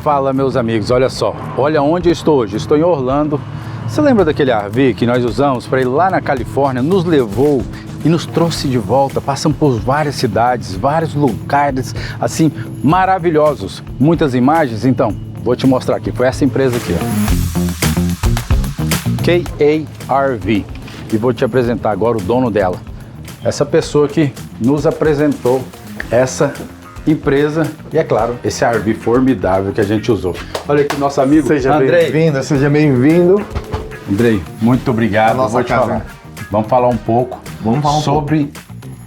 Fala, meus amigos, olha só, olha onde eu estou hoje. Estou em Orlando. Você lembra daquele RV que nós usamos para ir lá na Califórnia? Nos levou e nos trouxe de volta. Passamos por várias cidades, vários lugares assim maravilhosos. Muitas imagens, então vou te mostrar aqui. Foi essa empresa aqui, ó. KA-RV. E vou te apresentar agora o dono dela. Essa pessoa que nos apresentou essa empresa e, é claro, esse RV formidável que a gente usou. Olha aqui, nosso amigo Andrei. Seja bem-vindo. Andrei, muito obrigado. Nossa casa. Vamos falar um pouco sobre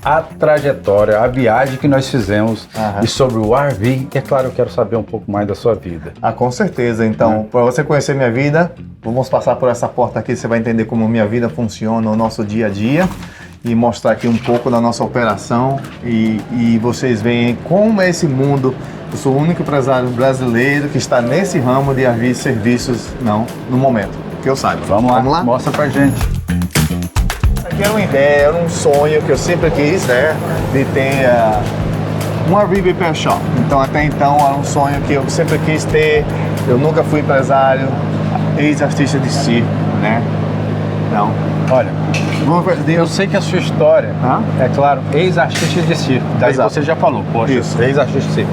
a trajetória, a viagem que nós fizemos e sobre o RV. E, é claro, eu quero saber um pouco mais da sua vida. Com certeza. Então, para você conhecer minha vida, vamos passar por essa porta aqui, você vai entender como minha vida funciona, o nosso dia a dia. E mostrar aqui um pouco da nossa operação e vocês veem como é esse mundo. Eu sou o único empresário brasileiro que está nesse ramo de RV serviços no momento, que eu saiba. Vamos lá, mostra pra gente. Aqui era uma ideia, era um sonho que eu sempre quis, né, de ter um RV repair shop. Então até então era um sonho que eu sempre quis ter. Eu nunca fui empresário, ex-artista de circo, né? Não. Olha, eu sei que a sua história é, claro, ex-artista de circo. Daí você já falou, poxa, ex-artista de circo.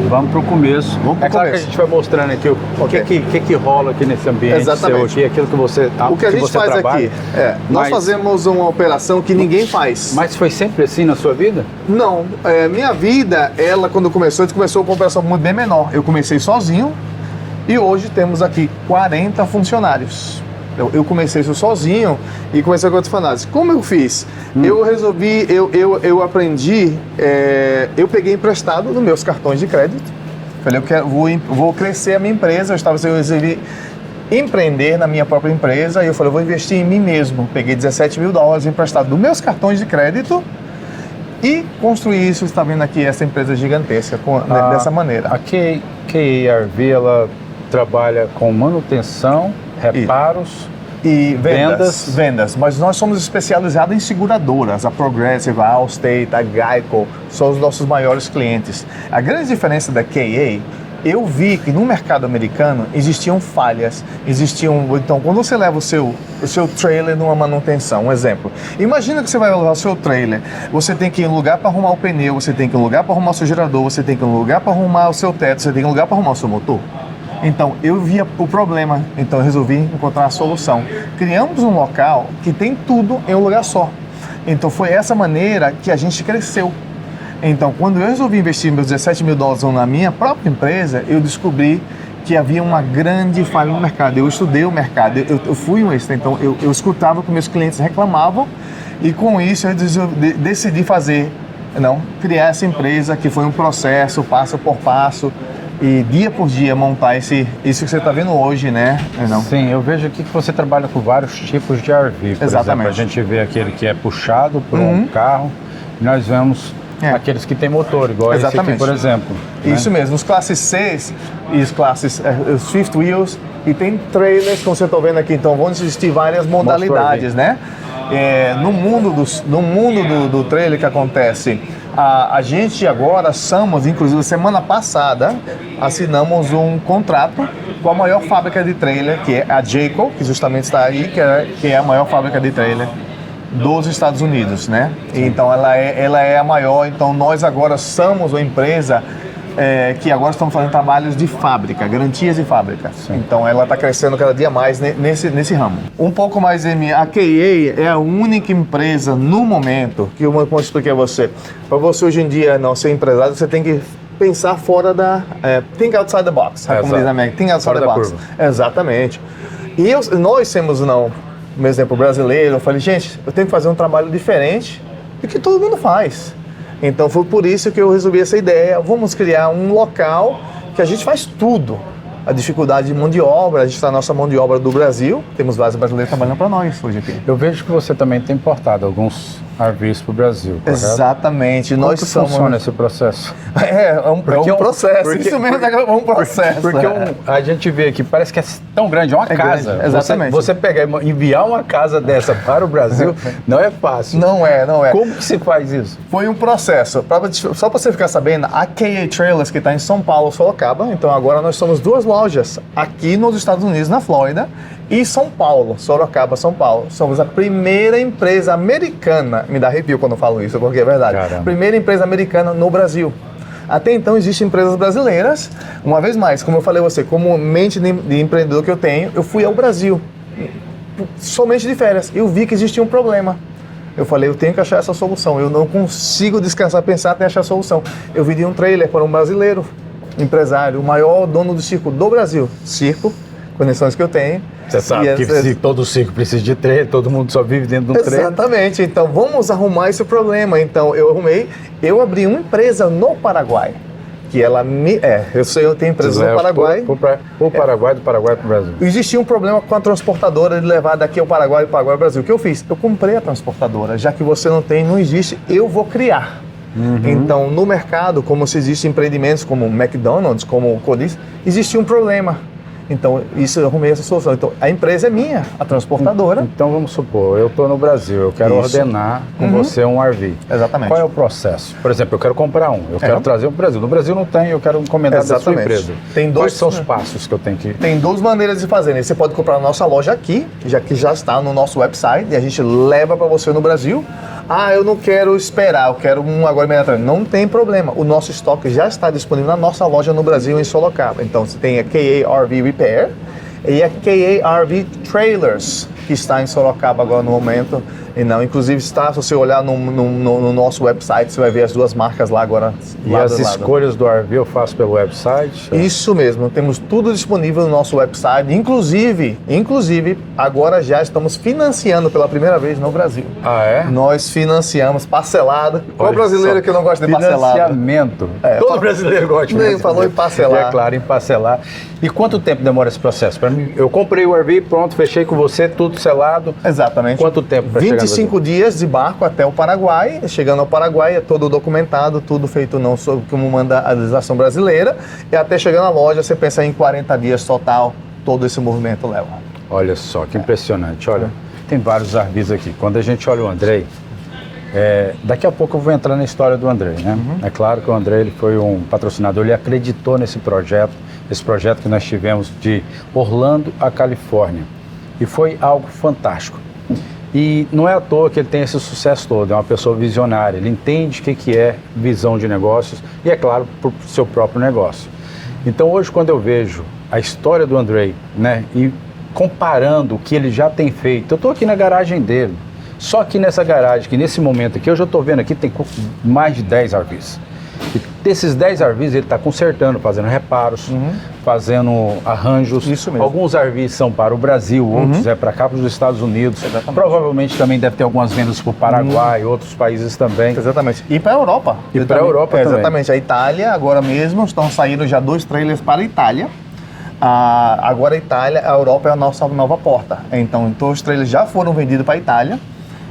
Vamos pro começo. É claro que a gente vai mostrando aqui o que rola aqui nesse ambiente seu aqui, aquilo que você o que a gente faz aqui nós fazemos uma operação que ninguém faz. Mas foi sempre assim na sua vida? Não, minha vida, quando começou, a gente começou com uma operação muito bem menor. Eu comecei sozinho e hoje temos aqui 40 funcionários. Eu comecei isso sozinho e comecei com outros fanáticos. Como eu fiz? Eu resolvi, eu aprendi, eu peguei emprestado nos meus cartões de crédito. Falei, vou crescer a minha empresa. Eu resolvi empreender na minha própria empresa e eu falei, eu vou investir em mim mesmo. Peguei $17 mil emprestado dos meus cartões de crédito e construí isso. Você está vendo aqui essa empresa gigantesca dessa maneira. A KA-RV, ela trabalha com manutenção, reparos e vendas. Mas nós somos especializados em seguradoras. A Progressive, a Allstate, a Geico são os nossos maiores clientes. A grande diferença da KA, eu vi que no mercado americano existiam falhas, então quando você leva o seu trailer numa manutenção, um exemplo, imagina que você vai levar o seu trailer, você tem que ir em um lugar para arrumar o pneu, você tem que ir em um lugar para arrumar o seu gerador, você tem que ir em um lugar para arrumar o seu teto, você tem que ir em um lugar para arrumar o seu motor. Então, eu via o problema, então eu resolvi encontrar a solução. Criamos um local que tem tudo em um lugar só. Então, foi essa maneira que a gente cresceu. Então, quando eu resolvi investir meus $17 mil na minha própria empresa, eu descobri que havia uma grande falha no mercado. Eu estudei o mercado, eu fui um extra, então eu escutava que meus clientes reclamavam e com isso eu decidi criar essa empresa que foi um processo, passo por passo, e dia por dia montar isso que você está vendo hoje, né? Sim, eu vejo aqui que você trabalha com vários tipos de RV. Por exemplo, a gente vê aquele que é puxado por um carro, e nós vemos aqueles que tem motor, igual esse aqui, por exemplo. Isso mesmo, os classes C e os classes Swift Wheels, e tem trailers, como você está vendo aqui, então vão existir várias modalidades, né? No mundo do trailer que acontece, a gente agora inclusive semana passada, assinamos um contrato com a maior fábrica de trailer, que é a Jayco, que justamente está aí, que é a maior fábrica de trailer dos Estados Unidos, né? Então ela é a maior, então nós agora somos uma empresa que agora estamos fazendo trabalhos de fábrica, garantias de fábrica. Então ela está crescendo cada dia mais nesse ramo. Um pouco mais a KA é a única empresa no momento que eu vou explicar a você. Para você hoje em dia não ser empresário, você tem que pensar fora think outside the box, como diz na América, think outside the box. Exatamente. E nós temos meu exemplo brasileiro, eu falei, gente, eu tenho que fazer um trabalho diferente do que todo mundo faz. Então foi por isso que eu resolvi essa ideia. Vamos criar um local que a gente faz tudo. A dificuldade de mão de obra, a gente está na nossa mão de obra do Brasil, temos vários brasileiros trabalhando para nós hoje aqui. Eu vejo que você também tem importado alguns RVs para o Brasil, correto? Exatamente. Como Nós que somos... funciona esse processo? É um processo. Isso mesmo, é um processo. Porque a gente vê aqui, parece que é tão grande, é uma casa. Grande, exatamente. Você pegar e enviar uma casa dessa para o Brasil não é fácil. Não é. Como que se faz isso? Foi um processo. Só para você ficar sabendo, a KA Trailers, que está em São Paulo, Sorocaba, então agora nós somos 2 lojas aqui nos Estados Unidos, na Flórida, e São Paulo, Sorocaba, São Paulo. Somos a primeira empresa americana, me dá arrepio quando eu falo isso, porque é verdade. Caramba. Primeira empresa americana no Brasil. Até então existem empresas brasileiras. Uma vez mais, como eu falei a você, como mente de empreendedor que eu tenho, eu fui ao Brasil, somente de férias. Eu vi que existia um problema. Eu falei, eu tenho que achar essa solução. Eu não consigo descansar, pensar até achar a solução. Eu vendi um trailer para um brasileiro, empresário, o maior dono do circo do Brasil. Circo, conexões que eu tenho. Você sabe que todo circo precisa de trailer, todo mundo só vive dentro de um trailer. Exatamente. Então, vamos arrumar esse problema. Então, eu abri uma empresa no Paraguai. Que ela eu tenho empresas no Paraguai. O Paraguai, do Paraguai para o Brasil. Existia um problema com a transportadora de levar daqui ao Paraguai e do Paraguai ao Brasil. O que eu fiz? Eu comprei a transportadora. Já que você não existe, eu vou criar. Então, no mercado, como se existem empreendimentos como McDonald's, como Codis, existia um problema. Então, isso eu arrumei essa solução. Então, a empresa é minha, a transportadora. Então, vamos supor, eu estou no Brasil, eu quero ordenar com você um RV. Exatamente. Qual é o processo? Por exemplo, eu quero comprar eu quero trazer um para o Brasil. No Brasil não tem, eu quero encomendar da sua empresa. Quais são os passos que eu tenho que... Tem 2 maneiras de fazer, né? Você pode comprar na nossa loja aqui, que já está no nosso website, e a gente leva para você no Brasil. Ah, eu não quero esperar, eu quero um agora imediatamente. Não tem problema, o nosso estoque já está disponível na nossa loja no Brasil, em Sorocaba. Então, você tem a KA RV Repair e a KA RV Trailers, que está em Sorocaba agora no momento. E não, inclusive está, se você olhar no nosso website, você vai ver as 2 marcas lá agora. E as escolhas do RV eu faço pelo website? Isso mesmo, temos tudo disponível no nosso website. Inclusive, agora já estamos financiando pela primeira vez no Brasil. Ah, é? Nós financiamos parcelado. Qual brasileiro que não gosta de parcelado? Financiamento. Todo brasileiro gosta de financiamento. Falou em parcelar. É claro, em parcelar. E quanto tempo demora esse processo? Para mim, eu comprei o RV, pronto, fechei com você, tudo selado. Exatamente. Quanto tempo para chegar? 25 dias de barco até o Paraguai. Chegando ao Paraguai é todo documentado, tudo feito não sob como manda a legislação brasileira. E até chegando à loja, você pensa em 40 dias total, todo esse movimento leva. Olha só, que impressionante. Olha, tem vários RVs aqui. Quando a gente olha o Andrei, daqui a pouco eu vou entrar na história do Andrei, né? É claro que o Andrei ele foi um patrocinador, ele acreditou nesse projeto que nós tivemos de Orlando à Califórnia. E foi algo fantástico. E não é à toa que ele tem esse sucesso todo, é uma pessoa visionária, ele entende o que é visão de negócios e, é claro, para o seu próprio negócio. Então hoje, quando eu vejo a história do Andrei, né, e comparando o que ele já tem feito, eu estou aqui na garagem dele, só que nessa garagem, que nesse momento aqui, eu já estou vendo aqui, tem mais de 10 RVs. E desses 10 RVs ele está consertando, fazendo reparos, fazendo arranjos. Isso mesmo. Alguns RVs são para o Brasil, outros para cá, para os Estados Unidos. Exatamente. Provavelmente também deve ter algumas vendas para o Paraguai, outros países também. Exatamente. E para a Europa. E para a Europa também. Exatamente. A Itália, agora mesmo, estão saindo já 2 trailers para a Itália. Agora a Itália, a Europa é a nossa nova porta. Então, os trailers já foram vendidos para a Itália.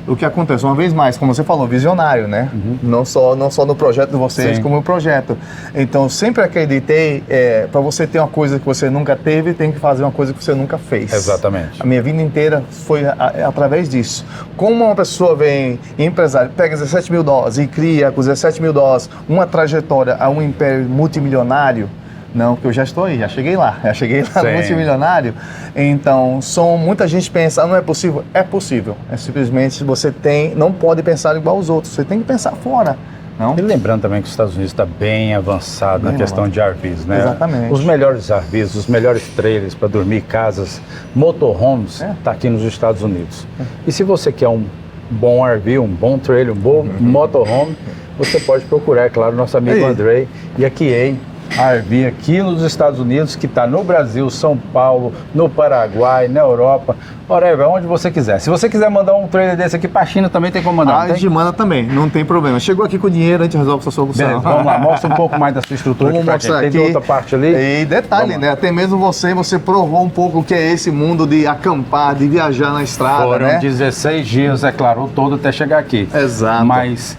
O que acontece, uma vez mais, como você falou, visionário, né? Não só no projeto de vocês, como no projeto. Então, sempre acreditei, para você ter uma coisa que você nunca teve, tem que fazer uma coisa que você nunca fez. Exatamente. A minha vida inteira foi através disso. Como uma pessoa vem, empresário, pega $17.000 e cria com $17.000 uma trajetória a um império multimilionário. Não, porque eu já estou aí, já cheguei lá no multimilionário. Então, muita gente pensa, não é possível? É possível. É simplesmente você não pode pensar igual aos outros, você tem que pensar fora. Não? E lembrando também que os Estados Unidos está bem avançado na questão de RVs, né? Exatamente. Os melhores RVs, os melhores trailers para dormir, casas, motorhomes, está aqui nos Estados Unidos. E se você quer um bom RV, um bom trailer, um bom motorhome, você pode procurar, é claro, nosso amigo Andrei e a KA RV aqui nos Estados Unidos, que está no Brasil, São Paulo, no Paraguai, na Europa, whatever, onde você quiser. Se você quiser mandar um trailer desse aqui para a China, também tem como mandar. A gente manda também, não tem problema. Chegou aqui com o dinheiro, a gente resolve essa solução. Beleza, vamos lá, mostra um pouco mais da sua estrutura Vamos aqui pra mostrar gente. Tem aqui. outra parte ali. E detalhe, né? Até mesmo você provou um pouco o que é esse mundo de acampar, de viajar na estrada, Foram né? 16 dias, é claro, o todo até chegar aqui. Exato. Mas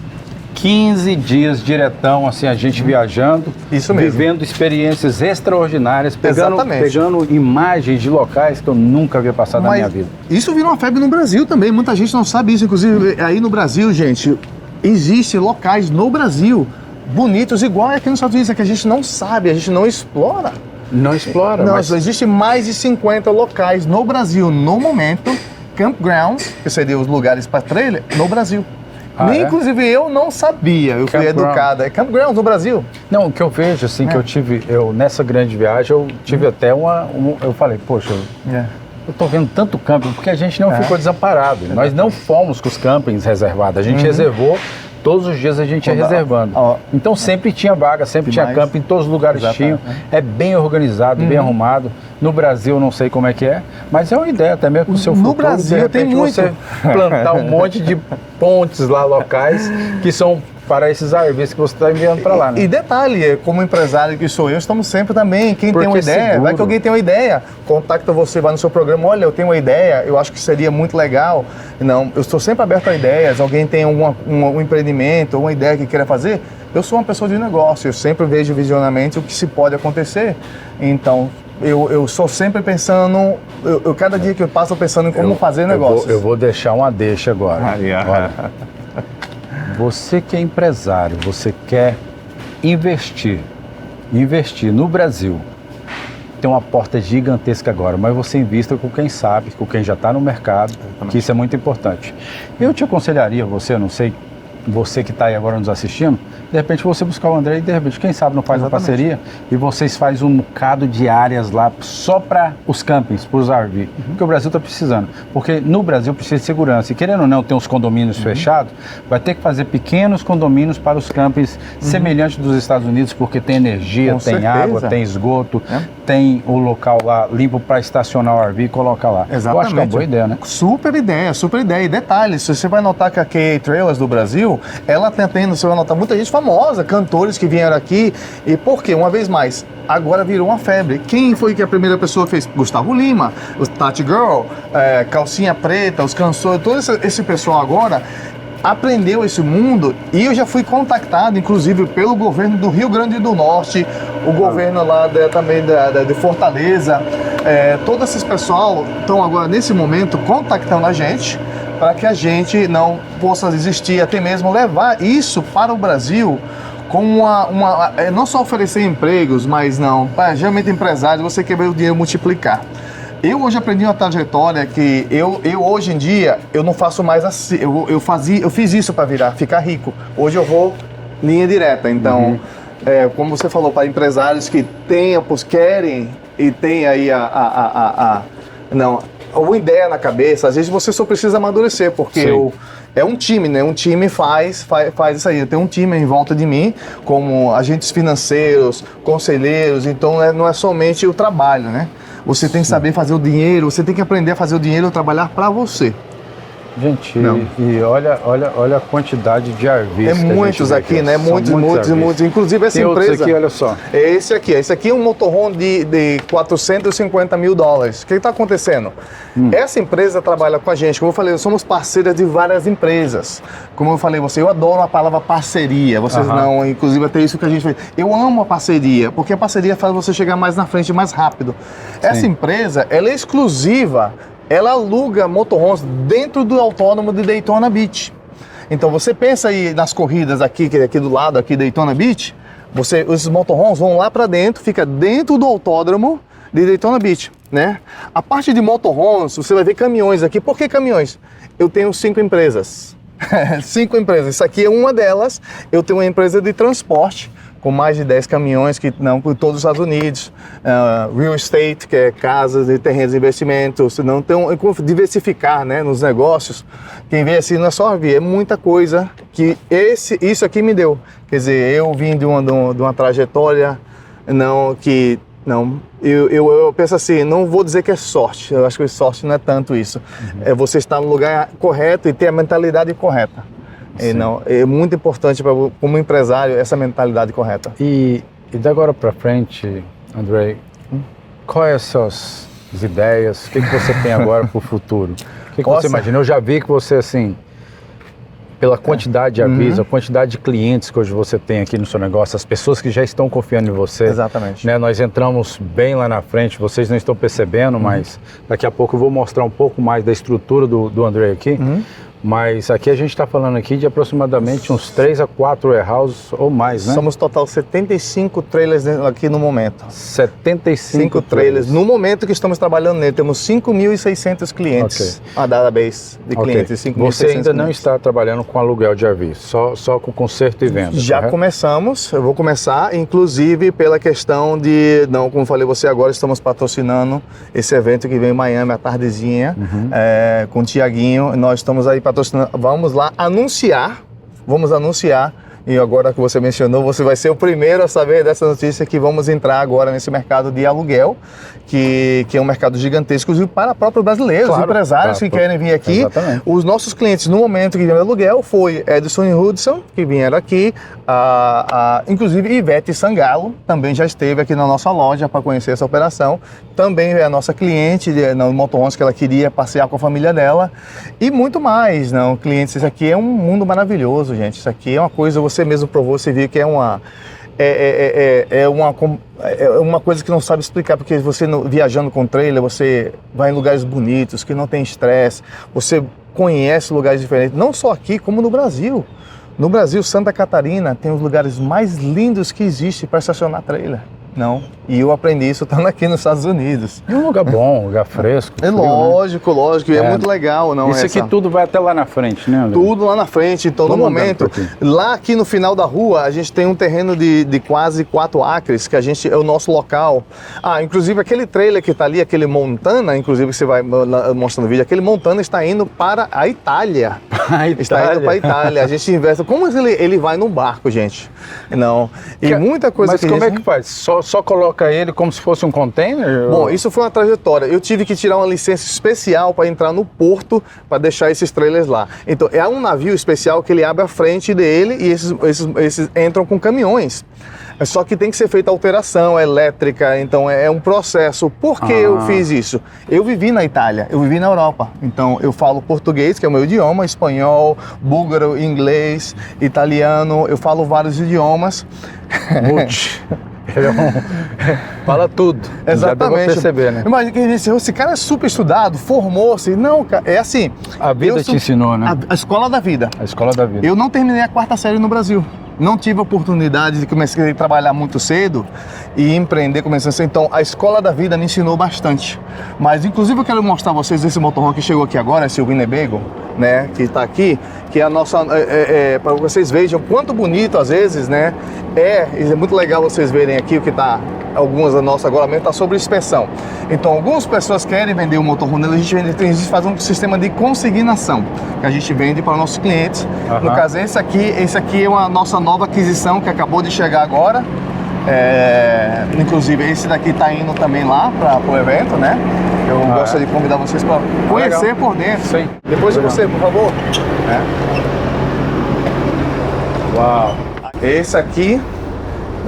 15 dias diretão, assim, a gente viajando. Isso mesmo. Vivendo experiências extraordinárias, Exatamente. pegando imagens de locais que eu nunca havia passado na Mas minha vida. isso virou uma febre no Brasil também. Muita gente não sabe isso. Inclusive, aí no Brasil, gente, existem locais no Brasil bonitos igual aqui nos Estados Unidos, é que a gente não sabe, a gente não explora. Não explora, Não, mas... existem mais de 50 locais no Brasil, no momento, campgrounds, que seriam os lugares para trailer, no Brasil. Nem, inclusive, eu não sabia, eu fui educado. É campgrounds no Brasil. Não, o que eu vejo, assim, que eu nessa grande viagem, eu tive até eu falei, poxa, eu tô vendo tanto camping, porque a gente não ficou desamparado. Nós não fomos com os campings reservados, a gente reservou, todos os dias a gente ia reservando. Então sempre tinha vaga, sempre tinha camping, todos os lugares tinham. É bem organizado, bem arrumado. No Brasil eu não sei como é que é, mas é uma ideia até mesmo pro seu futuro. No Brasil tem muito. Você plantar um monte de pontes lá locais que são para esses RVs que você está enviando para lá, né? E detalhe, como empresário que sou eu, estamos sempre também, quem tem uma ideia, seguro. vai que alguém tem uma ideia, contacta você, vai no seu programa, olha, eu tenho uma ideia, eu acho que seria muito legal. Não, eu estou sempre aberto a ideias, alguém tem um empreendimento, uma ideia que queira fazer, eu sou uma pessoa de negócio, eu sempre vejo visionamente o que se pode acontecer, então... Eu sou sempre pensando, cada dia que eu passo pensando em como fazer negócios. Eu vou deixar uma deixa agora. Olha, você que é empresário, você quer investir no Brasil, tem uma porta gigantesca agora, mas você invista com quem sabe, com quem já está no mercado, que isso é muito importante. Eu te aconselharia, eu não sei, você que está aí agora nos assistindo, de repente você buscar o André e de repente, quem sabe não faz uma parceria e vocês fazem um bocado de áreas lá só para os campings, para os RV, porque o Brasil está precisando. Porque no Brasil precisa de segurança e querendo ou não ter uns condomínios fechados, vai ter que fazer pequenos condomínios para os campings semelhantes dos Estados Unidos, porque tem energia, Com tem certeza. água, tem esgoto, tem o local lá limpo para estacionar o RV e colocar lá. Exatamente. Eu acho que é uma boa ideia, né? Super ideia, super ideia. E detalhes, você vai notar que a KA Trailers do Brasil, ela tem, você vai notar muita gente famosa, cantores que vieram aqui. E por quê? Uma vez mais, agora virou uma febre. Quem foi que a primeira pessoa fez? Gustavo Lima, o Tati Girl, Calcinha Preta, os canções, todo esse pessoal agora aprendeu esse mundo e eu já fui contactado, inclusive, pelo governo do Rio Grande do Norte, o governo lá também de Fortaleza. Todo esse pessoal estão agora, nesse momento, contactando a gente para que a gente não possa existir, até mesmo levar isso para o Brasil com não só oferecer empregos, mas geralmente empresários, você quer ver o dinheiro multiplicar. Eu hoje aprendi uma trajetória que eu hoje em dia, eu não faço mais assim, eu fiz isso para ficar rico. Hoje eu vou linha direta, então, como você falou, para empresários que querem e tem aí uma ideia na cabeça, às vezes você só precisa amadurecer, porque é um time, né? Um time faz isso aí. Eu tenho um time em volta de mim, como agentes financeiros, conselheiros, então não é somente o trabalho, né? Você tem que saber fazer o dinheiro, você tem que aprender a fazer o dinheiro trabalhar para você. Gente, e olha a quantidade de RVs. É muitos aqui, né? Muitos. Inclusive essa tem empresa. Aqui, olha só. É esse aqui. Esse aqui é um motorhome de $450 mil. O que está acontecendo? Essa empresa trabalha com a gente. Como eu falei, nós somos parceiras de várias empresas. Como eu falei, eu adoro a palavra parceria. Vocês não, inclusive até isso que a gente fez. Eu amo a parceria, porque a parceria faz você chegar mais na frente, mais rápido. Essa empresa, ela é exclusiva. Ela aluga motorhomes dentro do autódromo de Daytona Beach. Então você pensa aí nas corridas aqui do lado, aqui Daytona Beach, esses motorhomes vão lá para dentro, fica dentro do autódromo de Daytona Beach, né? A parte de motorhomes, você vai ver caminhões aqui. Por que caminhões? Eu tenho 5 empresas. 5 empresas. Isso aqui é uma delas. Eu tenho uma empresa de transporte com mais de 10 caminhões por todos os Estados Unidos, real estate, que é casas e terrenos de investimento, senão diversificar, né, nos negócios. Quem vê assim não é só ver, é muita coisa que isso aqui me deu. Quer dizer, eu vim de uma trajetória Não, que... Não, eu penso assim, não vou dizer que é sorte, eu acho que sorte não é tanto isso. É você estar no lugar correto e ter a mentalidade correta. E não, é muito importante como empresário essa mentalidade correta. E da agora para frente, Andrei, quais são as ideias? O que você tem agora para o futuro? O que você imagina? Eu já vi que você, assim, pela quantidade de avisos, a quantidade de clientes que hoje você tem aqui no seu negócio, as pessoas que já estão confiando em você. Exatamente. Né? Nós entramos bem lá na frente, vocês não estão percebendo, mas daqui a pouco eu vou mostrar um pouco mais da estrutura do Andrei aqui. Mas aqui a gente está falando aqui de aproximadamente uns 3 a 4 warehouses ou mais, né? Somos total 75 trailers aqui no momento. 75 trailers. No momento que estamos trabalhando nele, temos 5.600 clientes. A database de clientes. 5.600 Você ainda não clientes. está trabalhando com aluguel de RV, só com conserto e venda, Já correto? começamos, eu vou começar, inclusive pela questão de, não, como falei você agora, estamos patrocinando esse evento que vem em Miami, à tardezinha, com o Tiaguinho. Nós estamos aí patrocinando, vamos lá anunciar, e agora que você mencionou, você vai ser o primeiro a saber dessa notícia que vamos entrar agora nesse mercado de aluguel, que é um mercado gigantesco, inclusive para próprios brasileiros, Claro, empresários que querem vir aqui. Exatamente. Os nossos clientes no momento que vieram de aluguel foi Edson e Hudson, que vieram aqui, inclusive Ivete Sangalo também já esteve aqui na nossa loja para conhecer essa operação, também é a nossa cliente no motorhomes que ela queria passear com a família dela, e muito mais, não, clientes, isso aqui é um mundo maravilhoso, gente, isso aqui é uma coisa, você mesmo provou, você viu que é uma coisa que não sabe explicar, porque você viajando com trailer, você vai em lugares bonitos, que não tem estresse, você conhece lugares diferentes, não só aqui, como no Brasil. No Brasil, Santa Catarina tem os lugares mais lindos que existe para estacionar trailer. Não, e eu aprendi isso estando aqui nos Estados Unidos. É um lugar bom, um lugar fresco. É frio, lógico, lógico, e é muito legal. Não, isso aqui tudo vai até lá na frente, né, André? Tudo lá na frente, então no momento, lá aqui no final da rua, a gente tem um terreno de quase 4 acres, que é o nosso local. Inclusive aquele trailer que está ali, aquele Montana, inclusive que você vai mostrando no vídeo, aquele Montana está indo para a Itália. Está indo para a Itália, a gente investe, como ele vai num barco, gente? Não, e muita coisa mas como é que faz? Só coloca ele como se fosse um container? Bom, isso foi uma trajetória. Eu tive que tirar uma licença especial para entrar no porto para deixar esses trailers lá. Então, é um navio especial que ele abre a frente dele e esses entram com caminhões. Só que tem que ser feita alteração elétrica, então é um processo. Por que eu fiz isso? Eu vivi na Itália, eu vivi na Europa, então eu falo português, que é o meu idioma, espanhol, búlgaro, inglês, italiano, eu falo vários idiomas. Fala tudo. Exatamente. Já deu pra perceber, né? Imagina que esse cara é super estudado, formou-se. Não, cara, é assim. A vida te ensinou, né? A escola da vida. A escola da vida. Eu não terminei a 4ª série no Brasil. Não tive a oportunidade de começar a trabalhar muito cedo e empreender começando assim. Então, a escola da vida me ensinou bastante. Mas, inclusive, eu quero mostrar a vocês esse motorhome que chegou aqui agora, esse Winnebago, né? Que está aqui, que é a nossa... para vocês vejam quanto bonito, às vezes, né? É muito legal vocês verem aqui o que está... Algumas da nossa agora está sobre inspeção. Então, algumas pessoas querem vender um motorhome, a gente faz um sistema de consignação, que a gente vende para nossos clientes. No caso, esse aqui é uma nossa nova aquisição que acabou de chegar agora. Inclusive, esse daqui está indo também lá para o evento, né? Eu gosto de convidar vocês para conhecer por dentro. Sim. Depois de você, por favor. Uau! Esse aqui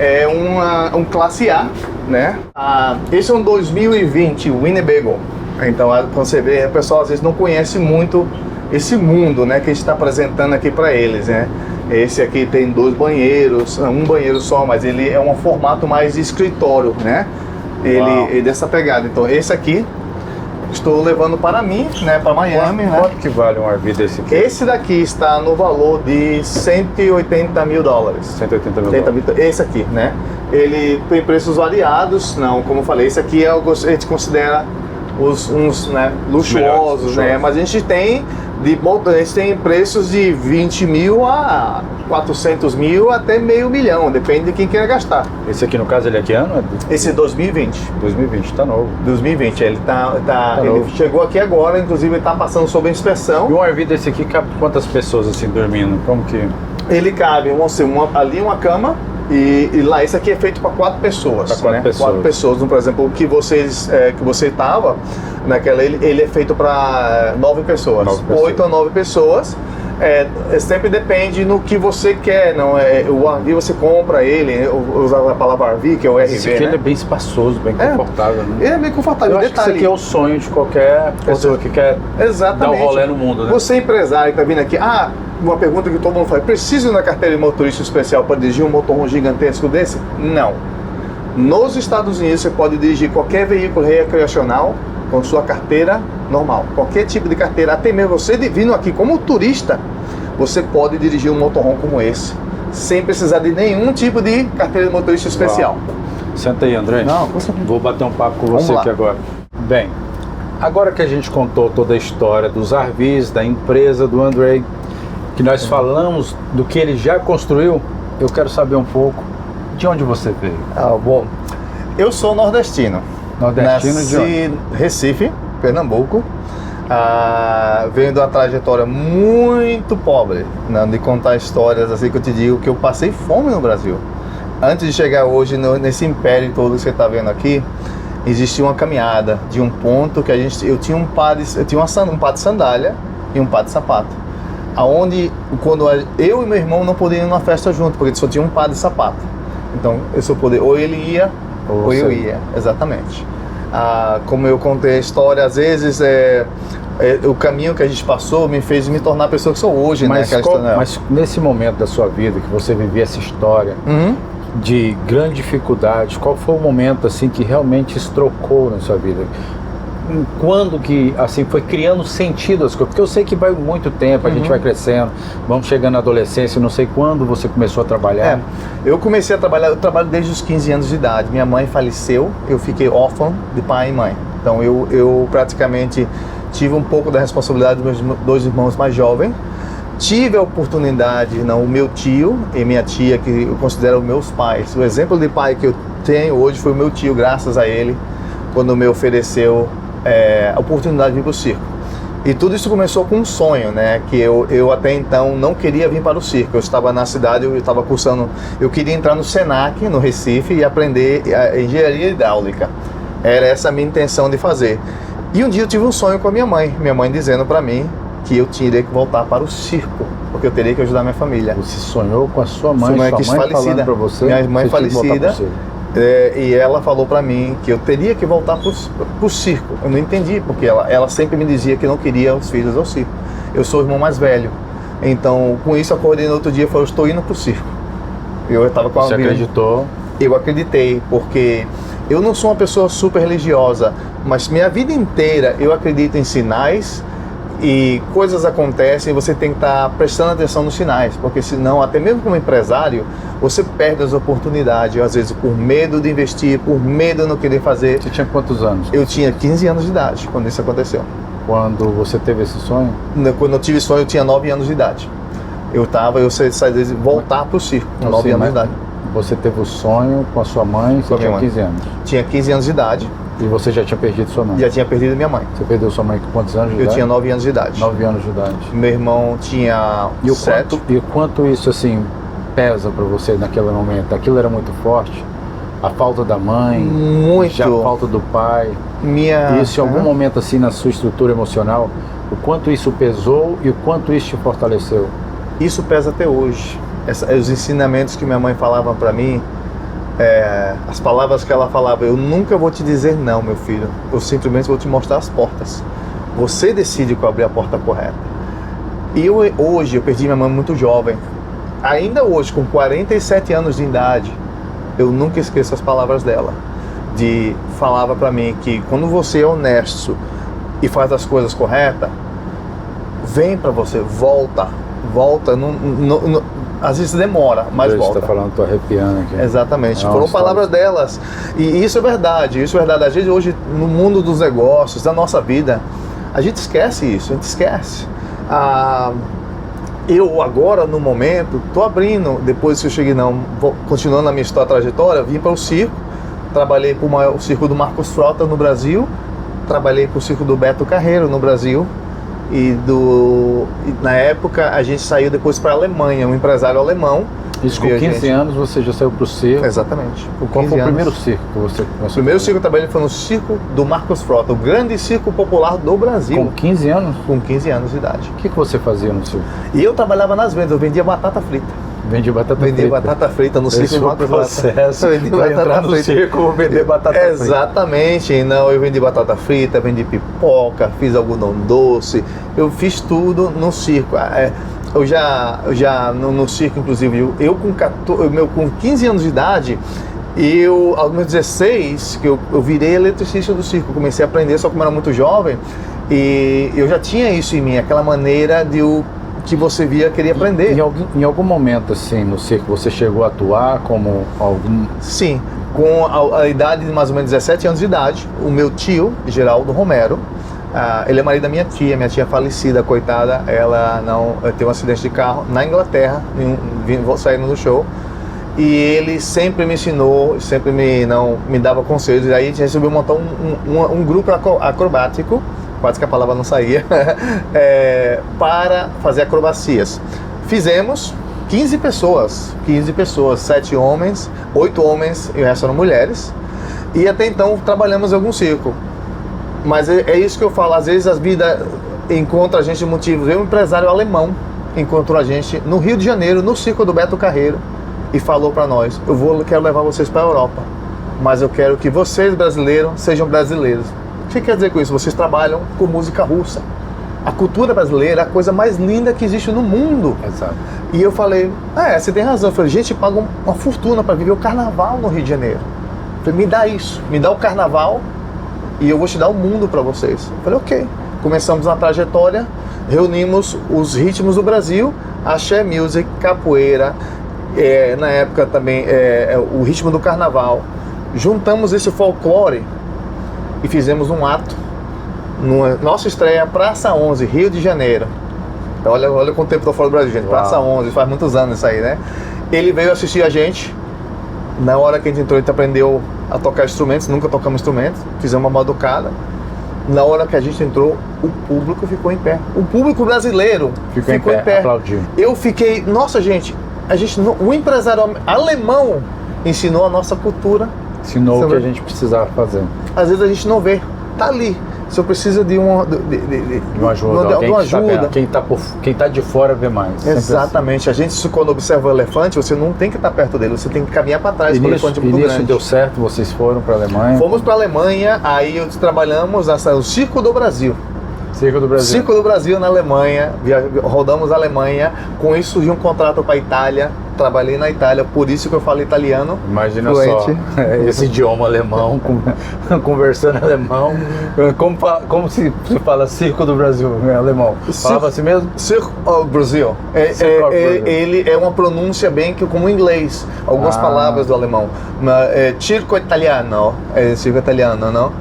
é um classe A, né? Esse é um 2020 Winnebago. Então, para você ver, o pessoal às vezes não conhece muito esse mundo, né? Que a gente está apresentando aqui para eles, né? Esse aqui tem 2 banheiros, um banheiro só, mas ele é um formato mais de escritório, né? Ele dessa pegada. Então, esse aqui estou levando para mim, né? Para Miami, né? Quanto que vale um RV desse aqui? Esse daqui está no valor de $180 mil. 180 mil. Esse aqui, né? Ele tem preços variados, não, como eu falei, esse aqui a gente considera uns né, luxuosos, né? Mas a gente tem preços de 20 mil a 400 mil até $500 mil, depende de quem queira gastar. Esse aqui, no caso, ele é que ano? Esse é 2020. 2020, tá novo. 2020, ele ele chegou aqui agora, inclusive ele tá passando sob inspeção. E um RV desse aqui cabe quantas pessoas assim dormindo? Como que... Ele cabe, ali uma cama, E lá, esse aqui é feito para 4 pessoas. Para 4 pessoas. 4 pessoas. Por exemplo, o que você estava, naquela, ele é feito para 9 pessoas. 8 a 9 pessoas. Sempre depende no que você quer. Não, o RV você compra ele, usar a palavra RV, que é o RV. Esse aqui né? ele é bem espaçoso, bem confortável. Né? Ele é bem confortável. Eu acho que isso aqui é o sonho de qualquer pessoa que quer dar um rolê no mundo. Né? Você empresário que está vindo aqui, uma pergunta que todo mundo faz: preciso na carteira de motorista especial para dirigir um motorhome gigantesco desse? Não. Nos Estados Unidos você pode dirigir qualquer veículo recreacional com sua carteira normal. Qualquer tipo de carteira, até mesmo você vindo aqui como turista, você pode dirigir um motorhome como esse, sem precisar de nenhum tipo de carteira de motorista especial. Uau. Senta aí, André. Não, com certeza. Vou bater um papo com você aqui agora. Bem, agora que a gente contou toda a história dos RVs, da empresa do André, que nós falamos do que ele já construiu, eu quero saber um pouco de onde você veio. Bom, eu sou nordestino. Nordestino de onde? Nasci em Recife, Pernambuco. Venho de uma trajetória muito pobre, né, de contar histórias assim que eu te digo que eu passei fome no Brasil. Antes de chegar hoje nesse império todo que você está vendo aqui, existia uma caminhada de um ponto que eu tinha um par de sandália e um par de sapato. Aonde quando eu e meu irmão não podíamos ir numa festa junto, porque só tinha um par de sapato. Então eu só podia, ou ele ia ou eu ia, exatamente. Como eu contei a história, às vezes o caminho que a gente passou me fez me tornar a pessoa que sou hoje, mas, né? Mas nesse momento da sua vida que você vivia essa história de grande dificuldade, qual foi o momento assim que realmente estrocou na sua vida? Quando que assim foi criando sentido as coisas? Porque eu sei que vai muito tempo, a gente vai crescendo, vamos chegando na adolescência, não sei quando você começou a trabalhar. Eu comecei a trabalhar, eu trabalho desde os 15 anos de idade. Minha mãe faleceu, eu fiquei órfão de pai e mãe. Então eu praticamente tive um pouco da responsabilidade dos meus 2 irmãos mais jovens. Tive a oportunidade, o meu tio e minha tia, que eu considero meus pais. O exemplo de pai que eu tenho hoje foi o meu tio, graças a ele, quando me ofereceu a oportunidade de vir para o circo. E tudo isso começou com um sonho, né? Que eu até então não queria vir para o circo. Eu estava na cidade, eu estava cursando, eu queria entrar no Senac, no Recife, e aprender engenharia hidráulica. Era essa a minha intenção de fazer. E um dia eu tive um sonho com a minha mãe dizendo para mim que eu teria que voltar para o circo, porque eu teria que ajudar minha família. Você sonhou com a sua mãe, sua mãe falecida, falando para você? Minha mãe falecida. E ela falou para mim que eu teria que voltar para o circo. Eu não entendi, porque ela sempre me dizia que não queria os filhos ao circo. Eu sou o irmão mais velho. Então, com isso, eu acordei no outro dia e falei: eu estou indo para o circo. Eu estava com a Você acreditou? Eu acreditei, porque eu não sou uma pessoa super religiosa, mas minha vida inteira eu acredito em sinais. E coisas acontecem e você tem que estar prestando atenção nos sinais, porque senão, até mesmo como empresário, você perde as oportunidades, às vezes por medo de investir, por medo de não querer fazer. Você tinha quantos anos? Eu tinha 15 anos de idade quando isso aconteceu. Quando você teve esse sonho? Quando eu tive sonho, eu tinha 9 anos de idade. Eu saí de voltar para o circo com 9 anos de idade. Você teve o sonho com a sua mãe, você tinha 15 anos? Tinha 15 anos de idade. E você já tinha perdido sua mãe? Já tinha perdido minha mãe. Você perdeu sua mãe com quantos anos de idade? Eu tinha 9 anos de idade. 9 anos de idade. Meu irmão tinha 7. E o quanto isso, assim, pesa para você naquele momento? Aquilo era muito forte? A falta da mãe? Muito. Já a falta do pai? Isso em algum momento, assim, na sua estrutura emocional, o quanto isso pesou e o quanto isso te fortaleceu? Isso pesa até hoje. Os ensinamentos que minha mãe falava para mim, as palavras que ela falava: eu nunca vou te dizer não, meu filho, eu simplesmente vou te mostrar as portas, você decide qual abrir a porta correta. E hoje eu perdi minha mãe muito jovem, ainda hoje com 47 anos de idade, eu nunca esqueço as palavras dela, falava para mim que quando você é honesto e faz as coisas corretas, vem para você, volta, às vezes demora, mas volta. Você está falando, estou arrepiando aqui. Exatamente, foram palavras delas. E isso é verdade, Às vezes hoje, no mundo dos negócios, da nossa vida, a gente esquece isso, Eu agora, no momento, estou abrindo, depois que eu cheguei, continuando na minha trajetória, vim para o circo, trabalhei para o circo do Marcos Frota no Brasil, trabalhei para o circo do Beto Carreiro no Brasil, e na época a gente saiu depois para a Alemanha, um empresário alemão Isso com via 15 gente. anos você já saiu pro circo. Exatamente. Com Qual 15 foi o anos. primeiro circo que você O começou? primeiro circo que eu trabalhei foi no circo do Marcos Frota, o grande circo popular do Brasil. Com 15 anos? Com 15 anos de idade. O que você fazia no circo? E eu trabalhava nas vendas, eu vendia batata frita. Vendia batata Vendia frita. batata frita no circo Esse do foi o Marcos Frota. processo Eu vendi pra batata entrar no frita. circo, vou vender batata frita. Exatamente. Não, eu vendi batata frita, vendi pipoca, fiz algodão doce. Eu fiz tudo no circo. Eu já no circo, inclusive, eu com 15 anos de idade, aos meus 16, que eu virei eletricista do circo, comecei a aprender, só que eu era muito jovem, e eu já tinha isso em mim, aquela maneira que você via, queria aprender. Em algum momento, assim, no circo, você chegou a atuar como algum... Sim, com a idade de mais ou menos 17 anos de idade, o meu tio, Geraldo Romero, ele é marido da minha tia falecida, coitada, ela teve um acidente de carro na Inglaterra, saindo do show, e ele sempre me ensinou, sempre me dava conselhos, e aí a gente resolveu montar um grupo acrobático, quase que a palavra não saía, para fazer acrobacias. Fizemos 15 pessoas, 7 homens, 8 homens e o resto eram mulheres, e até então trabalhamos em algum circo. Mas é isso que eu falo, às vezes a vida encontra a gente motivos. Um empresário alemão encontrou a gente no Rio de Janeiro, no circo do Beto Carreiro, e falou para nós: quero levar vocês para a Europa, mas eu quero que vocês, brasileiros, sejam brasileiros. O que quer dizer com isso? Vocês trabalham com música russa. A cultura brasileira é a coisa mais linda que existe no mundo. Exato. E eu falei: você tem razão. Eu falei: gente, paga uma fortuna para viver o carnaval no Rio de Janeiro. Eu falei: me dá isso, me dá o carnaval e eu vou te dar o mundo para vocês. Eu falei: ok. Começamos na trajetória, reunimos os ritmos do Brasil, axé music, capoeira, na época também o ritmo do carnaval. Juntamos esse folclore e fizemos um ato, nossa estreia, Praça 11, Rio de Janeiro. Então, olha quanto tempo estou fora do Brasil, gente. Uau. Praça 11, faz muitos anos isso aí, né? Ele veio assistir a gente. Na hora que a gente entrou, a gente aprendeu a tocar instrumentos, nunca tocamos instrumentos, fizemos uma batucada. Na hora que a gente entrou, o público ficou em pé. O público brasileiro ficou em pé. Aplaudiu. Eu fiquei, nossa gente, o empresário alemão ensinou a nossa cultura. Ensinou o que a gente precisava fazer. Às vezes a gente não vê, tá ali. Só precisa de uma ajuda. De uma ajuda. Quem tá de fora vê mais. Exatamente. A gente, quando observa o elefante, você não tem que estar perto dele, você tem que caminhar para trás. E nisso deu certo, vocês foram para a Alemanha? Fomos para a Alemanha, aí trabalhamos no Circo do Brasil. Circo do Brasil. Circo do Brasil na Alemanha, rodamos a Alemanha, com isso surgiu um contrato para a Itália, trabalhei na Itália, por isso que eu falo italiano. Imagina fluente. Só, esse idioma alemão, conversando alemão, como se fala Circo do Brasil em alemão? Falava assim mesmo? Circo do Brasil. Ele é uma pronúncia bem como em inglês, algumas palavras do alemão. Circo italiano, circo italiano, não?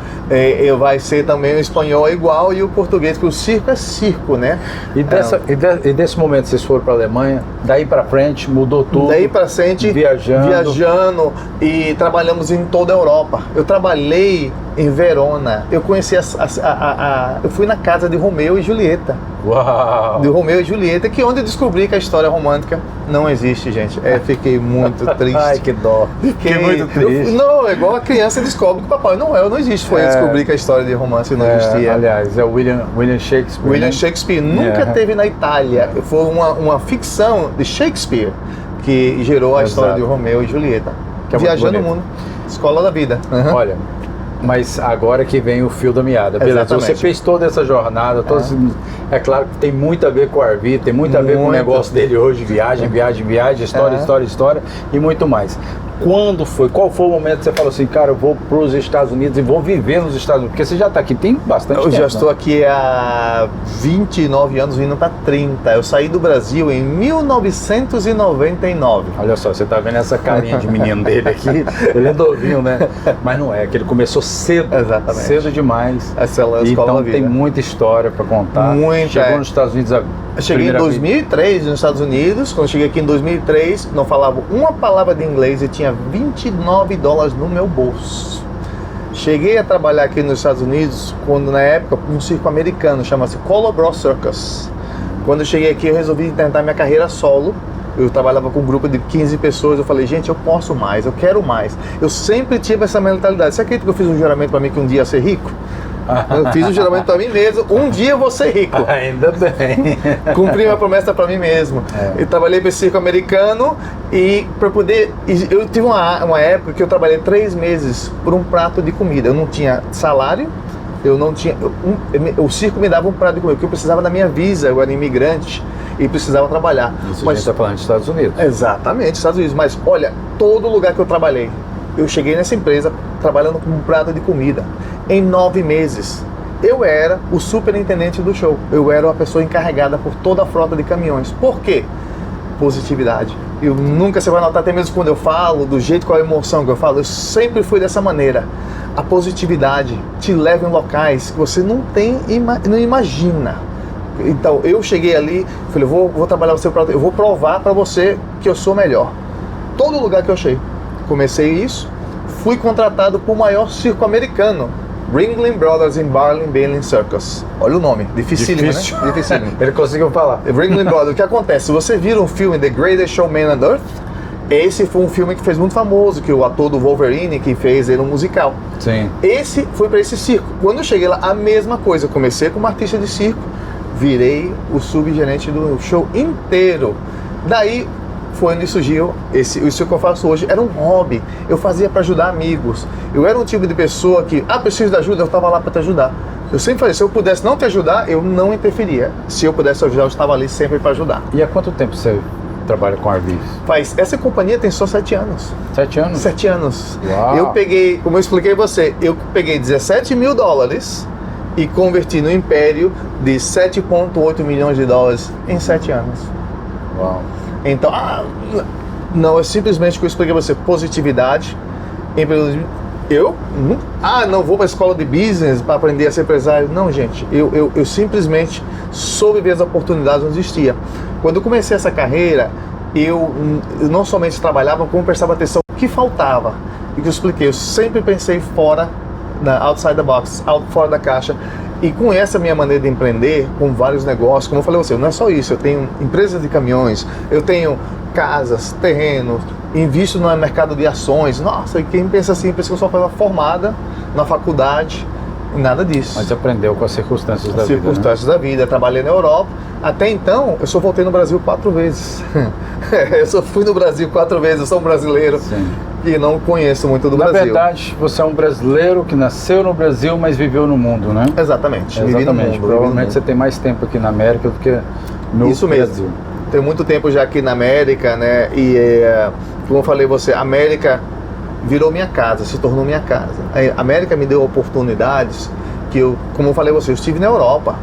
Vai ser também o espanhol igual e o português, porque o circo é circo, né? E desse momento vocês foram para a Alemanha, daí para frente mudou tudo? Daí para frente, viajando e trabalhamos em toda a Europa. Eu trabalhei em Verona, eu conheci eu fui na casa de Romeu e Julieta. Uau! De Romeu e Julieta, que onde eu descobri que a história romântica não existe, gente. Fiquei muito triste. Ai, que dó. Fiquei muito triste. Não, é igual a criança descobre que o Papai Noel não existe. Foi eu descobrir que a história de romance não existia. Aliás, é o William Shakespeare. William Shakespeare nunca teve na Itália. Foi uma ficção de Shakespeare que gerou a história de Romeu e Julieta. Viajando o mundo. Escola da vida. Uhum. Olha, mas agora que vem o fio da meada, beleza? Exatamente. Você fez toda essa jornada, é claro que tem muito a ver com o Arvi, tem muito a ver com o negócio dele hoje, viagem, história e muito mais. Qual foi o momento que você falou assim, cara, eu vou para os Estados Unidos e vou viver nos Estados Unidos? Porque você já está aqui, tem bastante tempo. Eu já estou aqui há 29 anos, vindo para 30. Eu saí do Brasil em 1999. Olha só, você está vendo essa carinha de menino dele aqui, ele é novinho, né? Mas não é, que ele começou cedo, exatamente, cedo demais. Essa é a escola então da vida. Tem muita história para contar. Chegou nos Estados Unidos Eu cheguei em 2003 nos Estados Unidos. Quando eu cheguei aqui em 2003, não falava uma palavra de inglês e tinha $29 no meu bolso. Cheguei a trabalhar aqui nos Estados Unidos quando, na época, um circo americano, chama-se Colobro Circus. Quando eu cheguei aqui, eu resolvi tentar minha carreira solo Eu trabalhava com um grupo de 15 pessoas, eu falei, gente, eu posso mais, eu quero mais. Eu sempre tive essa mentalidade. Você acredita que eu fiz um juramento para mim que um dia ia ser rico? Eu fiz um juramento para mim mesmo, um dia eu vou ser rico. Ainda bem. Cumpri minha promessa para mim mesmo. Eu trabalhei para esse circo americano e para poder... Eu tive uma época que eu trabalhei 3 meses por um prato de comida. Eu não tinha salário, eu não tinha... o circo me dava um prato de comida, porque eu precisava da minha visa, eu era imigrante e precisava trabalhar. Isso mas a gente está falando dos Estados Unidos. Exatamente, Estados Unidos. Mas olha, todo lugar que eu trabalhei, eu cheguei nessa empresa trabalhando com um prato de comida. Em 9 meses, eu era o superintendente do show. Eu era a pessoa encarregada por toda a frota de caminhões. Por quê? Positividade. Eu nunca, você vai notar até mesmo quando eu falo, do jeito com a emoção que eu falo, eu sempre fui dessa maneira. A positividade te leva em locais que você não imagina. Então, eu cheguei ali, falei, vou trabalhar o seu prato, eu vou provar para você que eu sou melhor. Todo lugar que eu achei. Comecei isso, fui contratado por o maior circo americano, Ringling Brothers in Barling Bailey Circus. Olha o nome, dificílimo, difícil, né? Dificílimo. Ele conseguiu falar. Ringling Brothers, o que acontece? Se você vira um filme The Greatest Showman on Earth, esse foi um filme que fez muito famoso, que o ator do Wolverine, que fez ele um musical. Sim. Esse foi para esse circo. Quando eu cheguei lá, a mesma coisa. Eu comecei como artista de circo, virei o subgerente do show inteiro. Daí foi onde surgiu isso que eu faço hoje. Era um hobby, eu fazia para ajudar amigos. Eu era um tipo de pessoa que, preciso de ajuda, eu estava lá para te ajudar. Eu sempre falei, se eu pudesse não te ajudar, eu não interferia. Se eu pudesse ajudar, eu estava ali sempre para ajudar. E há quanto tempo você trabalha com RVs? Essa companhia tem só 7 anos. 7 anos? 7 anos. Uau. Eu peguei, como eu expliquei a você, eu peguei $17 mil e converti no império de 7,8 milhões de dólares em 7 anos. Uau. Então, não, é simplesmente o que eu expliquei a você, positividade, empreendedorismo. Não vou para a escola de business para aprender a ser empresário. Não, gente, eu simplesmente soube ver as oportunidades onde existia. Quando eu comecei essa carreira, eu não somente trabalhava, como prestava atenção no que faltava. E que eu expliquei, eu sempre pensei fora, outside the box, fora da caixa. E com essa minha maneira de empreender, com vários negócios, como eu falei a você, não é só isso, eu tenho empresas de caminhões, eu tenho casas, terrenos, invisto no mercado de ações. Nossa, e quem pensa assim, pensa que eu sou uma pessoa formada na faculdade, nada disso. Mas aprendeu com as circunstâncias da vida, circunstâncias da vida, trabalhei na Europa. Até então, eu só voltei no Brasil 4 vezes. Eu só fui no Brasil 4 vezes, eu sou um brasileiro. Sim. E não conheço muito do Brasil. Na verdade, você é um brasileiro que nasceu no Brasil, mas viveu no mundo, né? Exatamente. Vivi no mundo. Provavelmente você tem mais tempo aqui na América do que no Isso Brasil. Mesmo. Tenho muito tempo já aqui na América, né? E como eu falei a você, a América virou minha casa, se tornou minha casa. A América me deu oportunidades que como eu falei a você, eu estive na Europa,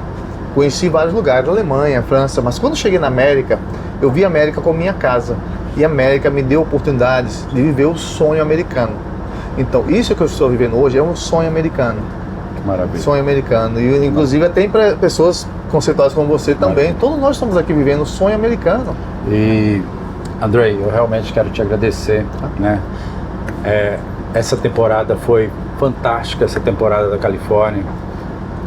conheci vários lugares, Alemanha, França, mas quando cheguei na América, eu vi a América como minha casa. E a América me deu oportunidades de viver o sonho americano. Então, isso que eu estou vivendo hoje é um sonho americano. Que maravilha. Sonho americano. E, inclusive, tem pessoas conceituadas como você também. Maravilha. Todos nós estamos aqui vivendo o sonho americano. E, Andrei, eu realmente quero te agradecer, né? Essa temporada foi fantástica, essa temporada da Califórnia,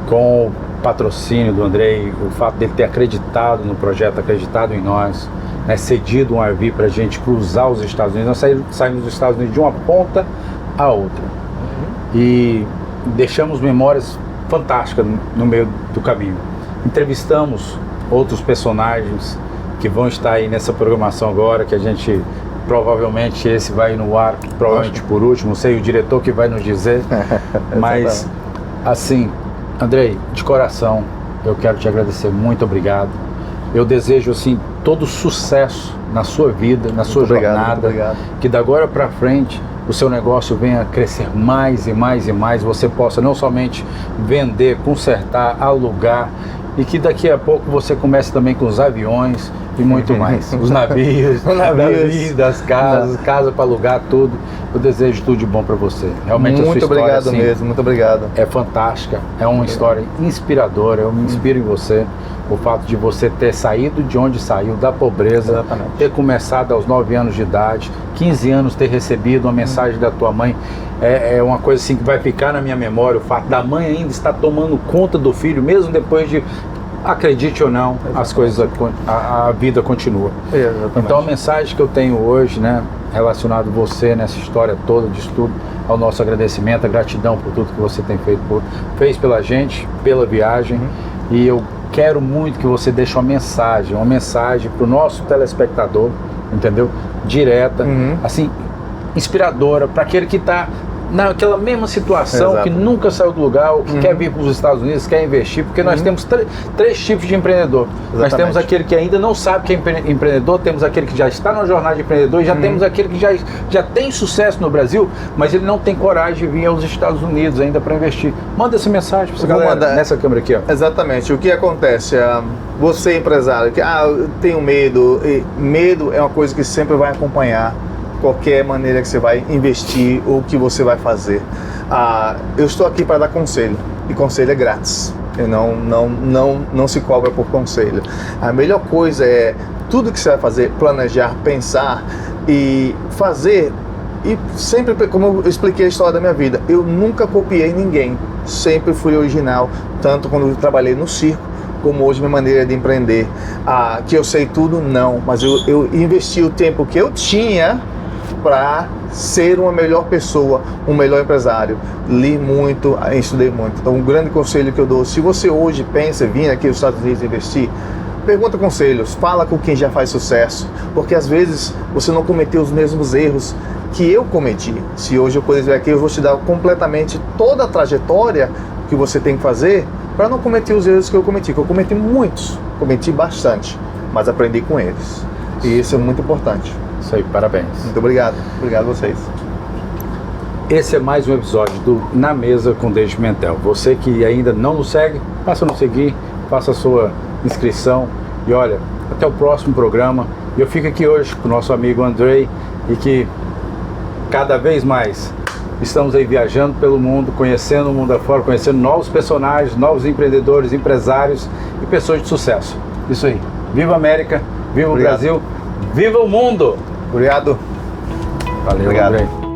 com o patrocínio do Andrei, o fato dele ter acreditado no projeto, acreditado em nós, né, cedido um RV para a gente cruzar os Estados Unidos. Nós saímos dos Estados Unidos de uma ponta a outra. E deixamos memórias fantásticas no meio do caminho. Entrevistamos outros personagens que vão estar aí nessa programação agora, que a gente, provavelmente esse vai no ar, provavelmente por último, não sei o diretor que vai nos dizer. Mas, assim, Andrei, de coração, eu quero te agradecer, muito obrigado. Eu desejo, assim, todo sucesso na sua vida, na sua jornada, que da agora para frente o seu negócio venha crescer mais e mais e mais, você possa não somente vender, consertar, alugar, e que daqui a pouco você comece também com os aviões e muito mais, os navios, das casas, casa para alugar, tudo. Eu desejo tudo de bom para você. Realmente muito a sua história, obrigado assim, mesmo, muito obrigado. É fantástica, é uma história inspiradora, eu me inspiro em você. O fato de você ter saído de onde saiu, da pobreza, exatamente, ter começado aos 9 anos de idade, 15 anos ter recebido uma mensagem da tua mãe, é uma coisa assim que vai ficar na minha memória, o fato da mãe ainda estar tomando conta do filho, mesmo depois de acredite ou não, as coisas, a vida continua. Exatamente. Então a mensagem que eu tenho hoje, né, relacionado a você nessa história toda de estudo, ao nosso agradecimento, a gratidão por tudo que você tem fez pela gente, pela viagem, e eu quero muito que você deixe uma mensagem para o nosso telespectador, entendeu? Direta, assim, inspiradora, para aquele que está naquela mesma situação, Exato. que nunca saiu do lugar, ou que quer vir para os Estados Unidos, quer investir, porque nós temos três tipos de empreendedor. Nós temos aquele que ainda não sabe que é empreendedor, temos aquele que já está na jornada de empreendedor, e já temos aquele que já tem sucesso no Brasil, mas ele não tem coragem de vir aos Estados Unidos ainda para investir. Manda essa mensagem para essa galera, nessa câmera aqui, ó. Exatamente. O que acontece? Você, empresário, que eu tenho medo. Medo é uma coisa que sempre vai acompanhar qualquer maneira que você vai investir ou que você vai fazer. Eu estou aqui para dar conselho, e conselho é grátis. Não se cobra por conselho. A melhor coisa é tudo que você vai fazer, planejar, pensar e fazer. E sempre, como eu expliquei a história da minha vida, eu nunca copiei ninguém, sempre fui original, tanto quando eu trabalhei no circo, como hoje minha maneira de empreender. Que eu sei tudo, não, mas eu investi o tempo que eu tinha para ser uma melhor pessoa, um melhor empresário. Li muito, estudei muito. Então, um grande conselho que eu dou, se você hoje pensa em vir aqui aos Estados Unidos investir, pergunta conselhos, fala com quem já faz sucesso, porque às vezes você não cometeu os mesmos erros que eu cometi. Se hoje eu puder vir aqui, eu vou te dar completamente toda a trajetória que você tem que fazer para não cometer os erros que eu cometi, que eu cometi muitos, cometi bastante, mas aprendi com eles. E isso é muito importante. Isso aí, parabéns. Muito obrigado. Obrigado a vocês. Esse é mais um episódio do Na Mesa com David Pimentel. Você que ainda não nos segue, passa a nos seguir, faça a sua inscrição e olha, até o próximo programa. Eu fico aqui hoje com o nosso amigo Andrei e que cada vez mais estamos aí viajando pelo mundo, conhecendo o mundo afora, conhecendo novos personagens, novos empreendedores, empresários e pessoas de sucesso. Isso aí. Viva a América, viva o Brasil, viva o mundo! Obrigado. Valeu, Obrigado. Andrei.